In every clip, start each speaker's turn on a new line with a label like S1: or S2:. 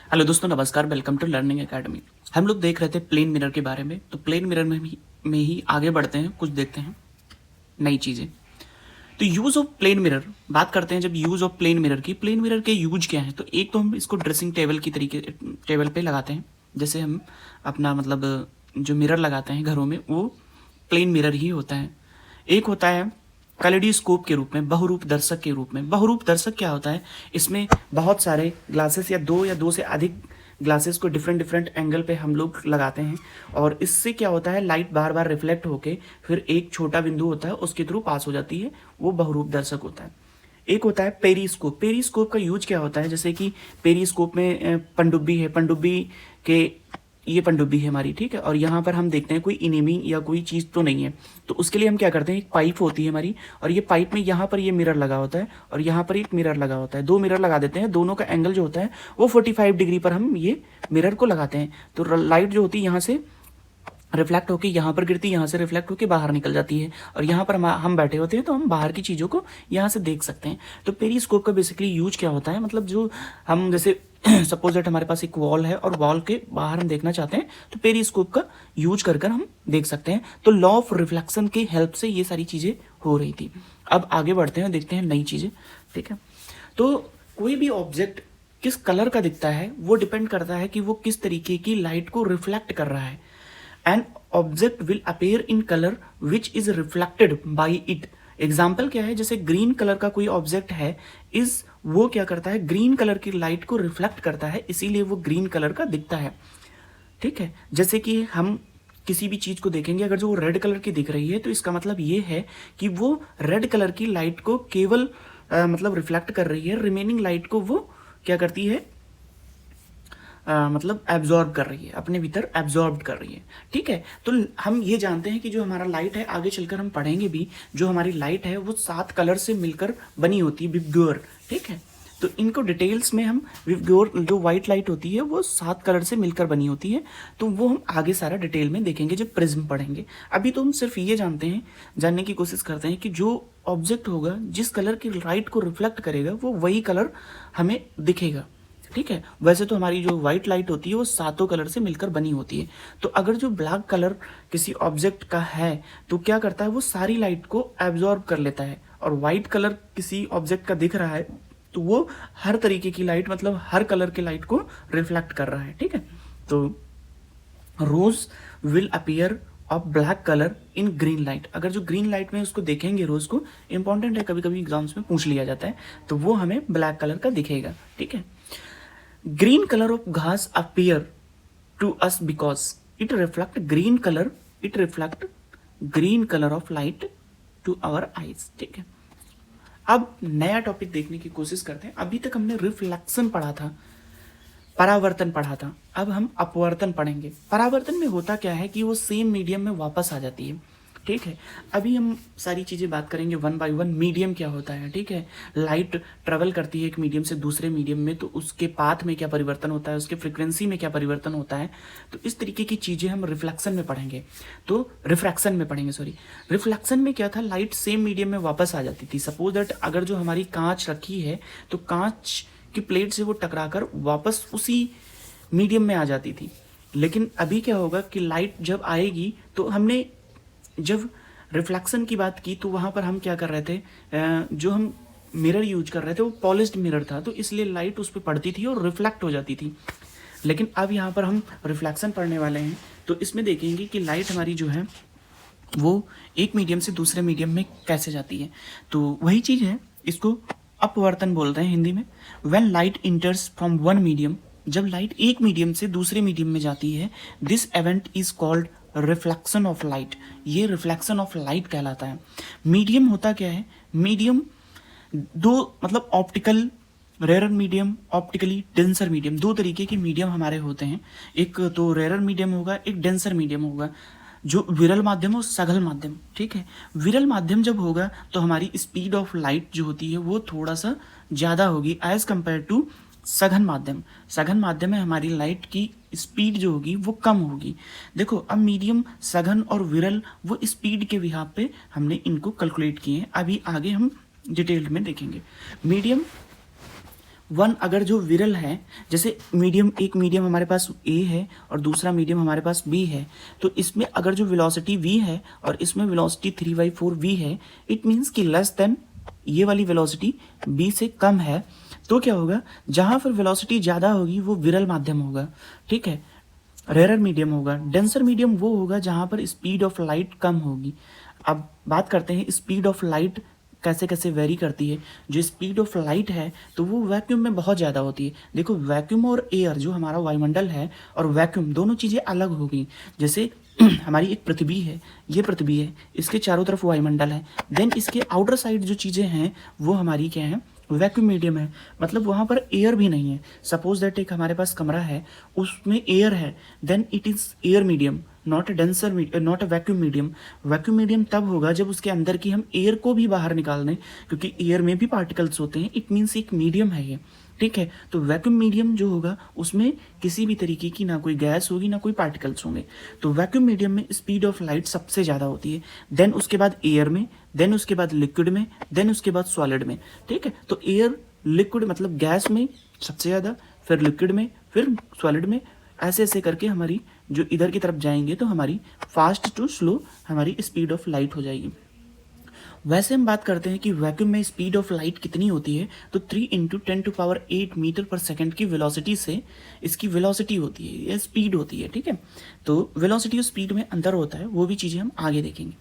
S1: Hello दोस्तों, नमस्कार। Welcome to Learning Academy. हम लोग देख रहे थे प्लेन मिरर के बारे में। तो प्लेन मिरर में ही आगे बढ़ते हैं, कुछ देखते हैं नई चीज़ें। तो यूज़ ऑफ प्लेन मिरर बात करते हैं। जब यूज़ ऑफ प्लेन मिरर की, प्लेन मिरर के यूज क्या है? तो एक तो हम इसको ड्रेसिंग टेबल की तरीके टेबल पे लगाते हैं। जैसे हम अपना मतलब जो मिरर लगाते हैं घरों में, वो प्लेन मिरर ही होता है। एक होता है कैलेडोस्कोप के रूप में, बहुरूप दर्शक के रूप में। बहुरूप दर्शक क्या होता है? इसमें बहुत सारे ग्लासेस या दो से अधिक ग्लासेस को डिफरेंट डिफरेंट एंगल पे हम लोग लगाते हैं, और इससे क्या होता है, लाइट बार बार रिफ्लेक्ट होके फिर एक छोटा बिंदु होता है उसके थ्रू पास हो जाती है, वो बहुरूप दर्शक होता है। एक होता है पेरिस्कोप। पेरिस्कोप का यूज क्या होता है? जैसे कि पेरिस्कोप में पनडुब्बी है, पनडुब्बी के ये पनडुब्बी है हमारी, ठीक है, और यहाँ पर हम देखते हैं कोई इनेमी या कोई चीज़ तो नहीं है। तो उसके लिए हम क्या करते हैं, एक पाइप होती है हमारी, और ये पाइप में यहाँ पर ये मिरर लगा होता है और यहाँ पर एक मिरर लगा होता है। दो मिरर लगा देते हैं, दोनों का एंगल जो होता है वो 45 डिग्री पर हम ये मिरर को लगाते हैं। तो लाइट जो होती है यहाँ से रिफ्लेक्ट होकर यहाँ पर गिरती है, यहाँ से रिफ्लेक्ट होकर बाहर निकल जाती है, और यहाँ पर हम बैठे होते हैं तो हम बाहर की चीज़ों को यहाँ से देख सकते हैं। तो पेरिस्कोप का बेसिकली यूज क्या होता है, मतलब जो हम जैसे सपोज दैट हमारे पास एक वॉल है और वॉल के बाहर हम देखना चाहते हैं, तो पेरिस्कोप का यूज कर हम देख सकते हैं। तो लॉ ऑफ रिफ्लेक्शन की हेल्प से ये सारी चीज़ें हो रही थी। अब आगे बढ़ते हैं, देखते हैं नई चीज़ें, ठीक है। तो कोई भी ऑब्जेक्ट किस कलर का दिखता है वो डिपेंड करता है कि वो किस तरीके की लाइट को रिफ्लेक्ट कर रहा है। An object will appear in color which is reflected by it. Example क्या है? जैसे ग्रीन कलर का कोई ऑब्जेक्ट है, इस वो क्या करता है, ग्रीन कलर की लाइट को रिफ्लेक्ट करता है, इसीलिए वो ग्रीन कलर का दिखता है, ठीक है। जैसे कि हम किसी भी चीज को देखेंगे, अगर जो वो रेड कलर की दिख रही है तो इसका मतलब ये है कि वो रेड कलर की लाइट को केवल मतलब रिफ्लेक्ट कर रही है, रिमेनिंग लाइट को वो क्या करती है, मतलब एब्जॉर्ब कर रही है, अपने भीतर एब्जॉर्ब कर रही है, ठीक है। तो हम ये जानते हैं कि जो हमारा लाइट है, आगे चलकर हम पढ़ेंगे भी, जो हमारी लाइट है वो 7 कलर से मिलकर बनी होती है, विबग्योर, ठीक है। तो इनको डिटेल्स में हम विबग्योर, जो व्हाइट लाइट होती है वो 7 कलर से मिलकर बनी होती है, तो वो हम आगे सारा डिटेल में देखेंगे जब प्रिज्म पढ़ेंगे। अभी तो हम सिर्फ ये जानते हैं, जानने की कोशिश करते हैं कि जो ऑब्जेक्ट होगा, जिस कलर की लाइट को रिफ्लेक्ट करेगा, वो वही कलर हमें दिखेगा, ठीक है। वैसे तो हमारी जो व्हाइट लाइट होती है वो 7 कलर से मिलकर बनी होती है। तो अगर जो ब्लैक कलर किसी ऑब्जेक्ट का है तो क्या करता है, वो सारी लाइट को एब्जॉर्ब कर लेता है, और व्हाइट कलर किसी ऑब्जेक्ट का दिख रहा है तो वो हर तरीके की लाइट, मतलब हर कलर की लाइट को रिफ्लेक्ट कर रहा है, ठीक है। तो rose will appear of black colour in green light. अगर जो ग्रीन लाइट में उसको देखेंगे रोज को, इंपॉर्टेंट है, कभी कभी एग्जाम्स में पूछ लिया जाता है, तो वो हमें ब्लैक कलर का दिखेगा, ठीक है। Green color of grass appear to us because it reflect green color of light to our eyes, ठीक है। अब नया टॉपिक देखने की कोशिश करते हैं। अभी तक हमने रिफ्लेक्शन पढ़ा था, परावर्तन पढ़ा था, अब हम अपवर्तन पढ़ेंगे। परावर्तन में होता क्या है कि वो सेम मीडियम में वापस आ जाती है, ठीक है। अभी हम सारी चीज़ें बात करेंगे वन बाय वन। मीडियम क्या होता है, ठीक है। लाइट ट्रेवल करती है एक मीडियम से दूसरे मीडियम में, तो उसके पाथ में क्या परिवर्तन होता है, उसके फ्रिक्वेंसी में क्या परिवर्तन होता है, तो इस तरीके की चीज़ें हम रिफ्लेक्शन में पढ़ेंगे। तो रिफ्रैक्शन में पढ़ेंगे, सॉरी। रिफ्लेक्शन में क्या था, लाइट सेम मीडियम में वापस आ जाती थी। सपोज दैट अगर जो हमारी कांच रखी है तो कांच की प्लेट से वो टकराकर वापस उसी मीडियम में आ जाती थी। लेकिन अभी क्या होगा कि लाइट जब आएगी, तो हमने जब रिफ्लेक्शन की बात की तो वहाँ पर हम क्या कर रहे थे, जो हम मिरर यूज कर रहे थे वो पॉलिश्ड मिरर था, तो इसलिए लाइट उस पर पड़ती थी और रिफ्लेक्ट हो जाती थी। लेकिन अब यहाँ पर हम रिफ्लेक्शन पढ़ने वाले हैं, तो इसमें देखेंगे कि लाइट हमारी जो है वो एक मीडियम से दूसरे मीडियम में कैसे जाती है। तो वही चीज़ है, इसको अपवर्तन बोलते हैं हिंदी में। When light enters from one medium, जब लाइट एक मीडियम से दूसरे मीडियम में जाती है, this event is called reflection of light. ये रिफ्लेक्शन ऑफ लाइट कहलाता है। मीडियम होता क्या है, मीडियम दो, मतलब optical rare medium, optically denser medium, दो तरीके के मीडियम हमारे होते हैं। एक तो रेयर मीडियम होगा, एक डेंसर मीडियम होगा। जो विरल माध्यम और सघन माध्यम, ठीक है। विरल माध्यम जब होगा तो हमारी स्पीड ऑफ लाइट जो होती है वो थोड़ा सा ज़्यादा होगी एज कंपेयर टू सघन माध्यम। सघन माध्यम में हमारी लाइट की स्पीड जो होगी वो कम होगी। देखो अब मीडियम, सघन और विरल, वो स्पीड के बिहाफ पे हमने इनको कैलकुलेट किए हैं। अभी आगे हम डिटेल में देखेंगे। मीडियम वन अगर जो विरल है, जैसे मीडियम, एक मीडियम हमारे पास ए है और दूसरा मीडियम हमारे पास बी है, तो इसमें अगर जो वेलोसिटी वी है और इसमें वेलोसिटी 3/4 वी है, इट मीन्स कि लेस देन ये वाली वेलोसिटी बी से कम है, तो क्या होगा, जहाँ पर वेलोसिटी ज़्यादा होगी वो विरल माध्यम होगा, ठीक है, रेयर मीडियम होगा। डेंसर मीडियम वो होगा जहाँ पर स्पीड ऑफ लाइट कम होगी। अब बात करते हैं स्पीड ऑफ लाइट कैसे कैसे वेरी करती है। जो स्पीड ऑफ लाइट है तो वो वैक्यूम में बहुत ज़्यादा होती है। देखो वैक्यूम और एयर जो हमारा वायुमंडल है और वैक्यूम दोनों चीज़ें अलग होगी। जैसे हमारी एक पृथ्वी है, ये पृथ्वी है, इसके चारों तरफ वायुमंडल है, देन इसके आउटर साइड जो चीज़ें हैं वो हमारी क्या है, वैक्यूम मीडियम है, मतलब वहाँ पर एयर भी नहीं है। सपोज दैट एक हमारे पास कमरा है, उसमें एयर है, then it is air medium, not a denser, not a vacuum medium. Vacuum medium तब होगा जब उसके अंदर की हम एयर को भी बाहर निकाल दें, क्योंकि एयर में भी पार्टिकल्स होते हैं, इट मीन्स एक मीडियम है ये, ठीक है। तो वैक्यूम मीडियम जो होगा उसमें किसी भी तरीके की ना कोई गैस होगी ना कोई पार्टिकल्स होंगे। तो वैक्यूम मीडियम में स्पीड ऑफ लाइट सबसे ज़्यादा होती है, देन उसके बाद एयर में, देन उसके बाद लिक्विड में, देन उसके बाद सॉलिड में, ठीक है। तो एयर, लिक्विड मतलब गैस में सबसे ज़्यादा, फिर लिक्विड में, फिर सॉलिड में, ऐसे ऐसे करके हमारी जो इधर की तरफ जाएंगे तो हमारी फास्ट टू स्लो हमारी स्पीड ऑफ लाइट हो जाएगी। वैसे हम बात करते हैं कि वैक्यूम में स्पीड ऑफ लाइट कितनी होती है, तो 3 × 10⁸ मीटर पर सेकंड की वेलोसिटी से इसकी वेलोसिटी होती है, ये स्पीड होती है, ठीक है। तो वेलोसिटी और स्पीड में अंतर होता है, वो भी चीज़ें हम आगे देखेंगे,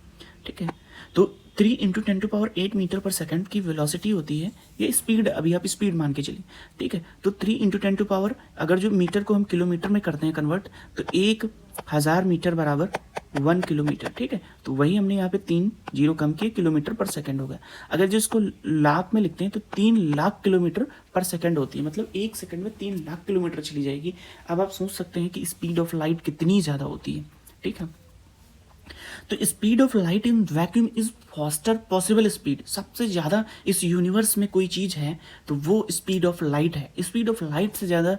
S1: ठीक है। तो 3 × 10⁸ मीटर पर सेकंड की वेलोसिटी होती है, ये स्पीड, अभी आप स्पीड मान के चलिए, ठीक है। तो 3 × 10⁻, अगर जो मीटर को हम किलोमीटर में करते हैं कन्वर्ट, तो 1000 मीटर बराबर 1 किलोमीटर, ठीक है। तो वही हमने यहाँ पे 3 जीरो कम किए, किलोमीटर पर सेकंड हो गया। अगर जिसको लाख में लिखते हैं तो 3 लाख किलोमीटर पर सेकंड होती है, मतलब 1 सेकंड में 3 लाख किलोमीटर चली जाएगी। अब आप सोच सकते हैं कि स्पीड ऑफ लाइट कितनी ज़्यादा होती है, ठीक है। तो speed of light in vacuum is faster possible speed. सबसे ज़्यादा इस यूनिवर्स में कोई चीज़ है तो वो स्पीड ऑफ लाइट है। स्पीड ऑफ लाइट से ज़्यादा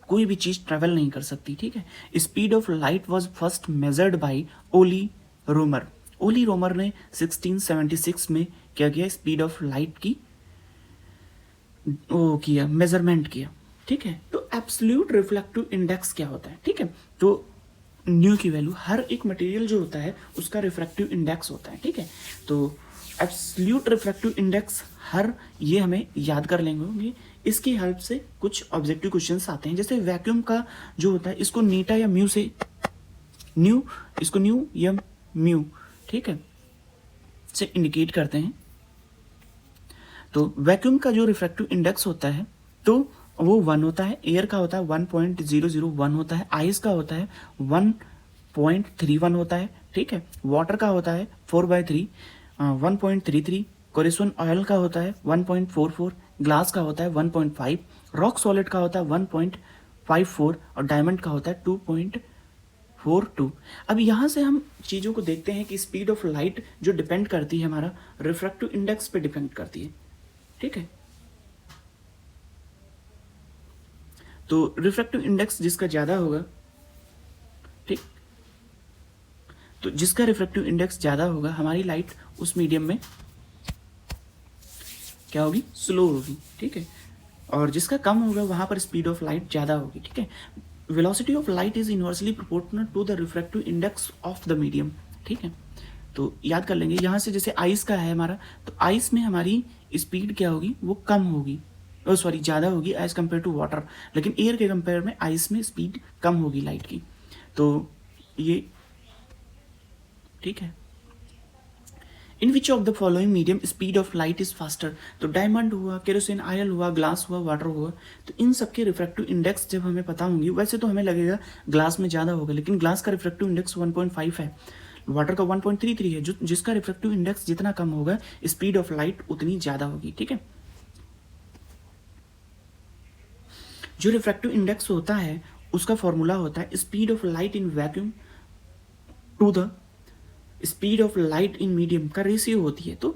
S1: कोई भी चीज़ ट्रैवल नहीं कर सकती, ठीक है। Speed of light was first measured by Ole Romer. Ole Romer ने 1676 में क्या किया, स्पीड ऑफ लाइट की वो किया, मेजरमेंट किया, ठीक है। तो एब्सोल्यूट रिफ्लेक्टिव इंडेक्स क्या होता है, ठीक है। तो न्यू की वैल्यू, हर एक मटेरियल जो होता है उसका रिफ्रैक्टिव इंडेक्स होता है, ठीक है। तो एब्सोल्यूट रिफ्रैक्टिव इंडेक्स हर, ये हमें याद कर लेंगे होंगे। इसकी हेल्प से कुछ ऑब्जेक्टिव क्वेश्चंस आते हैं। जैसे वैक्यूम का जो होता है, इसको नीटा या म्यू से, न्यू, इसको न्यू या म्यू, ठीक है, से इंडिकेट करते हैं। तो वैक्यूम का जो रिफ्रैक्टिव इंडेक्स होता है तो वो 1 होता है, एयर का होता है 1.001 होता है, आइस का होता है 1.31 होता है, ठीक है। वाटर का होता है 4/3 1.33, कोरेसन ऑयल का होता है 1.44, ग्लास का होता है 1.5, रॉक सॉलिड का होता है 1.54 और डायमंड का होता है 2.42। अब यहाँ से हम चीज़ों को देखते हैं कि स्पीड ऑफ लाइट जो डिपेंड करती है हमारा रिफ्रैक्टिव इंडेक्स पे डिपेंड करती है, ठीक है। तो रिफ्रैक्टिव इंडेक्स जिसका ज़्यादा होगा, ठीक, तो जिसका रिफ्रैक्टिव इंडेक्स ज़्यादा होगा हमारी लाइट उस मीडियम में क्या होगी, स्लो होगी, ठीक है। और जिसका कम होगा वहाँ पर स्पीड ऑफ लाइट ज़्यादा होगी, ठीक है। Velocity of light is inversely proportional to the refractive index of the medium, ठीक है। तो याद कर लेंगे यहाँ से, जैसे आइस का है हमारा, तो आइस में हमारी स्पीड क्या होगी, वो कम होगी, सॉरी ज़्यादा होगी एज कम्पेयर टू वाटर, लेकिन एयर के कंपेयर में आइस में स्पीड कम होगी लाइट की। तो ये ठीक है। In which of the following medium speed of light is faster, तो डायमंड हुआ, केरोसिन ऑयल हुआ, ग्लास हुआ, वाटर हुआ, तो इन सबके रिफ्रैक्टिव इंडेक्स जब हमें पता होंगी, वैसे तो हमें लगेगा ग्लास में ज़्यादा होगा, लेकिन ग्लास का रिफ्रैक्टिव इंडेक्स 1.5 है, वाटर का 1.33 है, जो जिसका रिफ्रैक्टिव इंडेक्स जितना कम होगा स्पीड ऑफ लाइट उतनी ज़्यादा होगी, ठीक है। जो रिफ्रैक्टिव इंडेक्स होता है उसका फॉर्मूला होता है speed of light in vacuum to the speed of light in medium का रेशियो होती है। तो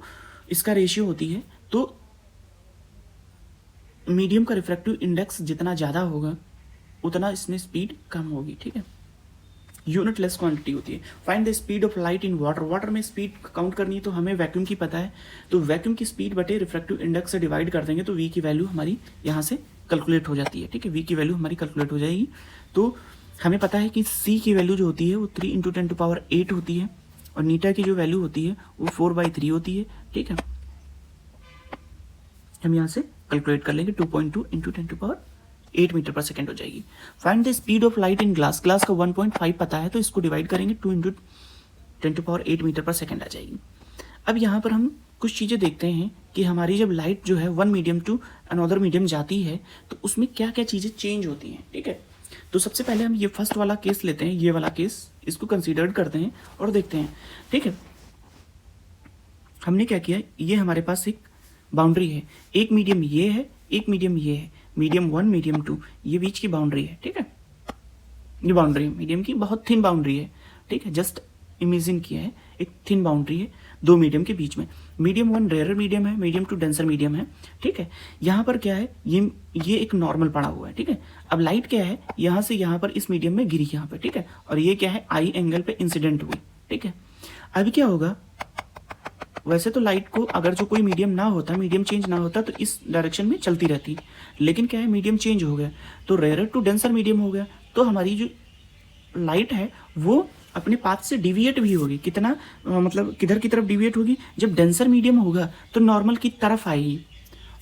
S1: इसका रेशियो होती है, तो मीडियम का रिफ्रैक्टिव इंडेक्स जितना ज़्यादा होगा उतना इसमें स्पीड कम होगी, ठीक है। यूनिट लेस क्वांटिटी होती है। Find the speed of light in water, water में स्पीड काउंट करनी है तो हमें वैक्यूम की पता है, तो वैक्यूम की स्पीड बटे रिफ्रैक्टिव इंडेक्स से डिवाइड कर देंगे तो वी की वैल्यू हमारी यहाँ से कैलकुलेट हो जाती है, ठीक है, v की वैल्यू हमारी कैलकुलेट हो जाएगी। तो हमें पता है कि c की वैल्यू जो होती है वो 3 × 10⁸ होती है और नीटा की जो वैल्यू होती है वो 4/3 होती है, ठीक है। हम यहाँ से कैलकुलेट कर लेंगे 2.2 × 10⁸ मीटर पर सेकेंड हो जाएगी। Find the speed of light in glass, glass का 1.5 पता है तो इसको डिवाइड करेंगे 2 × 10⁸ मीटर पर सेकेंड आ जाएगी। अब यहाँ पर हम कुछ चीज़ें देखते हैं कि हमारी जब लाइट जो है one medium to another medium जाती है तो उसमें क्या क्या चीज़ें चेंज होती हैं, ठीक है। तो सबसे पहले हम ये फर्स्ट वाला केस लेते हैं, ये वाला केस, इसको कंसीडर करते हैं और देखते हैं, ठीक है। हमने क्या किया, ये हमारे पास एक बाउंड्री है, एक मीडियम ये है, एक मीडियम ये है, मीडियम 1 मीडियम 2 ये बीच की बाउंड्री है, ठीक है। ये बाउंड्री है मीडियम की, बहुत थिन बाउंड्री है, ठीक है। जस्ट इमेजिन किया है, एक थिन बाउंड्री है दो मीडियम के बीच में। मीडियम 1 रेयर मीडियम है, मीडियम 2 डेंसर मीडियम है, ठीक है। यहाँ पर क्या है, ये एक नॉर्मल पड़ा हुआ है, ठीक है। अब लाइट क्या है, यहाँ से यहाँ पर इस मीडियम में गिरी यहाँ पे, ठीक है, और ये क्या है, आई एंगल पे इंसिडेंट हुई, ठीक है। अभी क्या होगा, वैसे तो लाइट को अगर जो कोई मीडियम ना होता, मीडियम चेंज ना होता तो इस डायरेक्शन में चलती रहती, लेकिन क्या है, मीडियम चेंज हो गया तो रेयर टू डेंसर मीडियम हो गया, तो हमारी जो लाइट है वो अपने पाथ से डिविएट भी होगी। कितना मतलब किधर की तरफ डिविएट होगी, जब डेंसर मीडियम होगा तो नॉर्मल की तरफ आएगी,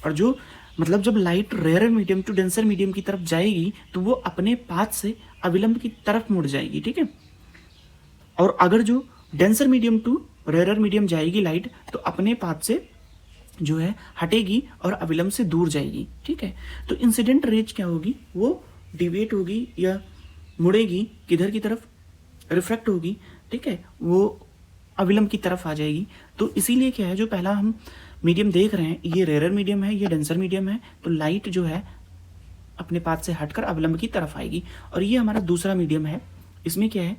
S1: और जो मतलब जब light rare medium to denser medium की तरफ जाएगी तो वो अपने पाथ से अविलंब की तरफ मुड़ जाएगी, ठीक है। और अगर जो denser medium to rare medium जाएगी लाइट तो अपने पाथ से जो है हटेगी और अविलंब से दूर जाएगी, ठीक है। तो इंसिडेंट रेज क्या होगी, वो डिविएट होगी या मुड़ेगी किधर की तरफ, रिफ्रैक्ट होगी, ठीक है, वो अविलंब की तरफ आ जाएगी। तो इसीलिए क्या है, जो पहला हम मीडियम देख रहे हैं ये रेयर मीडियम है, ये डेंसर मीडियम है, तो लाइट जो है अपने पाथ से हटकर अविलंब की तरफ आएगी। और ये हमारा दूसरा मीडियम है, इसमें क्या है,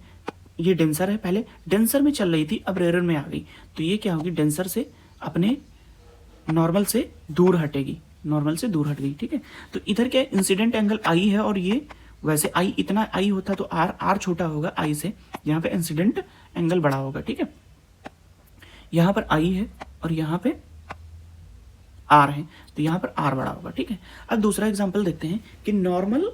S1: ये डेंसर है, पहले डेंसर में चल रही थी अब रेयर में आ गई, तो ये क्या होगी, डेंसर से अपने नॉर्मल से दूर हटेगी, नॉर्मल से दूर हट गई, ठीक है। तो इधर क्या इंसिडेंट एंगल आई है, और ये वैसे आई इतना आई होता तो आर छोटा होगा आई से, यहाँ पे इंसिडेंट एंगल बड़ा होगा, ठीक है। यहाँ पर आई है और यहाँ पे आर है, तो यहाँ पर आर बड़ा होगा, ठीक है। अब दूसरा एग्जांपल देखते हैं कि नॉर्मल,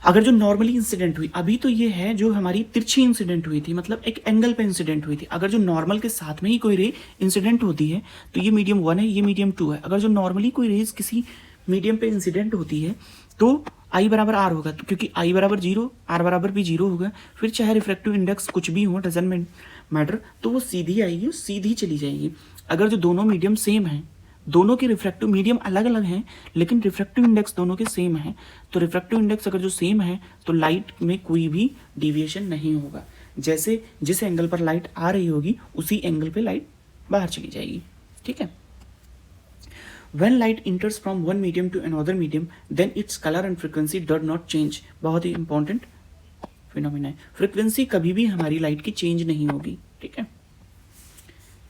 S1: अगर जो नॉर्मली इंसिडेंट हुई, अभी तो ये है जो हमारी तिरछी इंसिडेंट हुई थी, मतलब एक एंगल पे इंसिडेंट हुई थी। अगर जो नॉर्मल के साथ में ही कोई रे इंसिडेंट होती है तो ये मीडियम 1 है, ये मीडियम 2 है। अगर जो नॉर्मली कोई रेज किसी मीडियम पे इंसिडेंट होती है तो आई बराबर आर होगा, तो क्योंकि आई बराबर 0, आर बराबर भी 0 होगा, फिर चाहे रिफ्रैक्टिव इंडेक्स कुछ भी हो, डजंट मैटर, तो वो सीधी आएगी, सीधी चली जाएगी। अगर जो दोनों मीडियम सेम है, दोनों के रिफ्रैक्टिव मीडियम अलग अलग हैं लेकिन रिफ्रैक्टिव इंडेक्स दोनों के सेम है, तो रिफ्रैक्टिव इंडेक्स अगर जो सेम है तो लाइट में कोई भी डिविएशन नहीं होगा। जैसे जिस एंगल पर लाइट आ रही होगी उसी एंगल पे लाइट बाहर चली जाएगी, ठीक है। When light enters from one medium to another medium, then its color and frequency does not change. बहुत ही इंपॉर्टेंट फिनोमिना है, फ्रिक्वेंसी कभी भी हमारी लाइट की चेंज नहीं होगी, ठीक है।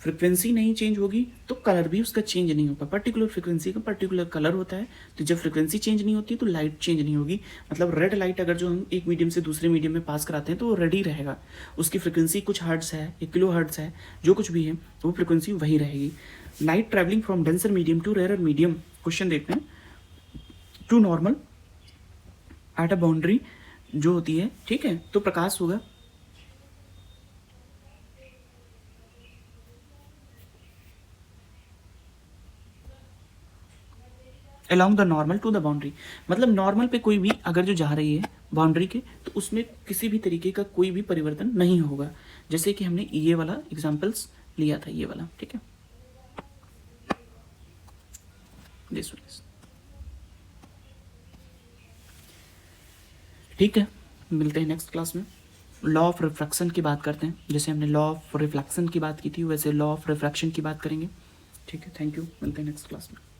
S1: फ्रिक्वेंसी नहीं चेंज होगी तो कलर भी उसका चेंज नहीं होगा। पर्टिकुलर फ्रिक्वेंसी का पर्टिकुलर कलर होता है, तो जब फ्रिक्वेंसी चेंज नहीं होती तो लाइट चेंज नहीं होगी। मतलब रेड लाइट अगर जो हम एक मीडियम से दूसरे मीडियम में पास कराते हैं तो वो रेड ही रहेगा, उसकी फ्रिक्वेंसी कुछ हर्ट्स है, 1 किलो हर्ट्स है, जो कुछ भी है वो फ्रिक्वेंसी वही रहेगी। Light travelling from denser medium to rare medium, question देखते हैं, to normal at a boundary जो होती है, ठीक है, तो प्रकाश होगा along the normal to the boundary, मतलब नॉर्मल पे कोई भी अगर जो जा रही है बाउंड्री के तो उसमें किसी भी तरीके का कोई भी परिवर्तन नहीं होगा। जैसे कि हमने ये वाला एग्जांपल्स लिया था, ये वाला, ठीक है, ठीक है। मिलते हैं नेक्स्ट क्लास में, लॉ ऑफ रिफ्रैक्शन की बात करते हैं। जैसे हमने लॉ ऑफ रिफ्लेक्शन की बात की थी वैसे लॉ ऑफ रिफ्रैक्शन की बात करेंगे, ठीक है। थैंक यू, मिलते हैं नेक्स्ट क्लास में।